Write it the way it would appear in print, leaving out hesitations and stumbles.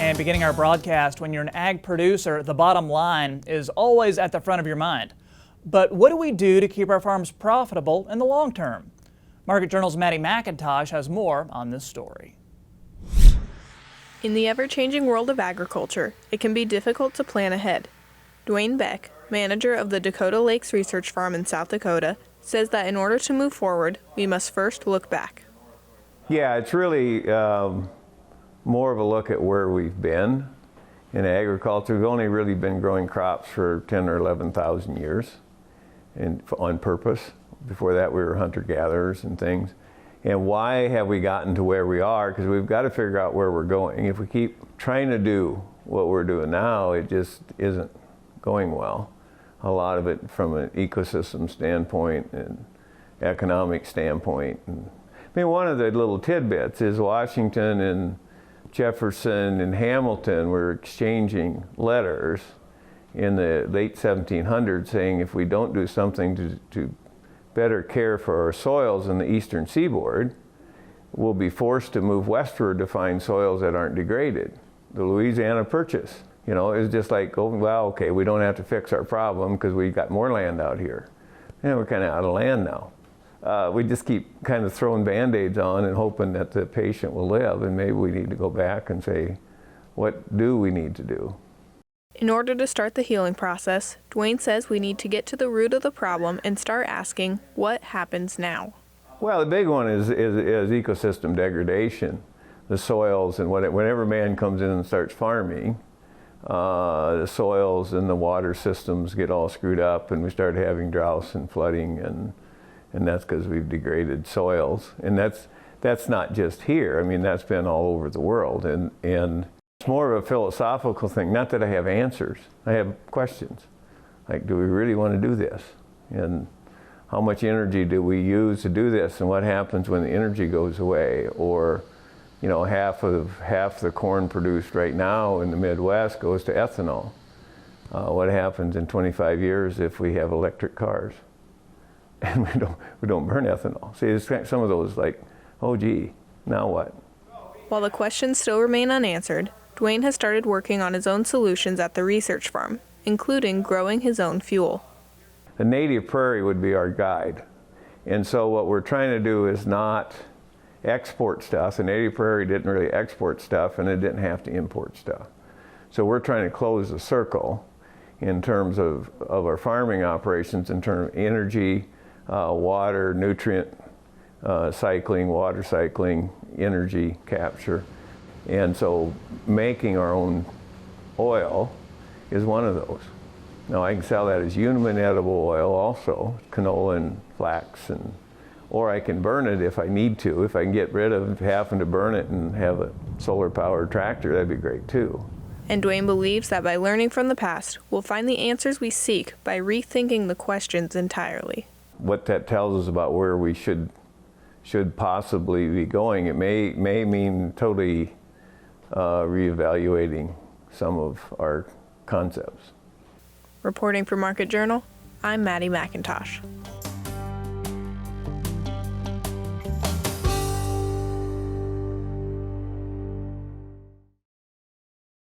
And beginning our broadcast, when you're an ag producer, the bottom line is always at the front of your mind. But what do we do to keep our farms profitable in the long term? Market Journal's Maddie McIntosh has more on this story. In the ever-changing world of agriculture, it can be difficult to plan ahead. Dwayne Beck, manager of the Dakota Lakes Research Farm in South Dakota, says that in order to move forward, we must first look back. Yeah, it's really more of a look at where we've been in agriculture. We've only really been growing crops for 10 or 11,000 years on purpose. Before that, we were hunter-gatherers and things. And why have we gotten to where we are? Because we've got to figure out where we're going. If we keep trying to do what we're doing now, it just isn't going well. A lot of it from an ecosystem standpoint and economic standpoint. And, I mean, one of the little tidbits is Washington and Jefferson and Hamilton were exchanging letters in the late 1700s saying if we don't do something to better care for our soils in the eastern seaboard, we'll be forced to move westward to find soils that aren't degraded. The Louisiana Purchase, you know, is just like, oh, well, okay, we don't have to fix our problem because we got more land out here. And we're kind of out of land now. We just keep kind of throwing Band-Aids on and hoping that the patient will live, and maybe we need to go back and say, what do we need to do? In order to start the healing process, Dwayne says we need to get to the root of the problem and start asking, what happens now? Well, the big one is ecosystem degradation. The soils, and whenever man comes in and starts farming, the soils and the water systems get all screwed up, and we start having droughts and flooding, and that's because we've degraded soils. And that's not just here. I mean, that's been all over the world. And it's more of a philosophical thing. Not that I have answers. I have questions. Like, do we really want to do this? And how much energy do we use to do this? And what happens when the energy goes away? Or, you know, half the corn produced right now in the Midwest goes to ethanol. What happens in 25 years if we have electric cars? And we don't burn ethanol. See, it's some of those like, oh gee, now what? While the questions still remain unanswered, Dwayne has started working on his own solutions at the research farm, including growing his own fuel. The native prairie would be our guide. And so what we're trying to do is not export stuff. The native prairie didn't really export stuff, and it didn't have to import stuff. So we're trying to close the circle in terms of our farming operations, in terms of energy, water, nutrient cycling, water cycling, energy capture. And so making our own oil is one of those. Now I can sell that as human edible oil also, canola and flax, or I can burn it if I need to. If I can get rid of having to burn it and have a solar powered tractor, that'd be great too. And Dwayne believes that by learning from the past, we'll find the answers we seek by rethinking the questions entirely. What that tells us about where we should possibly be going, it may mean totally reevaluating some of our concepts. Reporting for Market Journal, I'm Maddie McIntosh.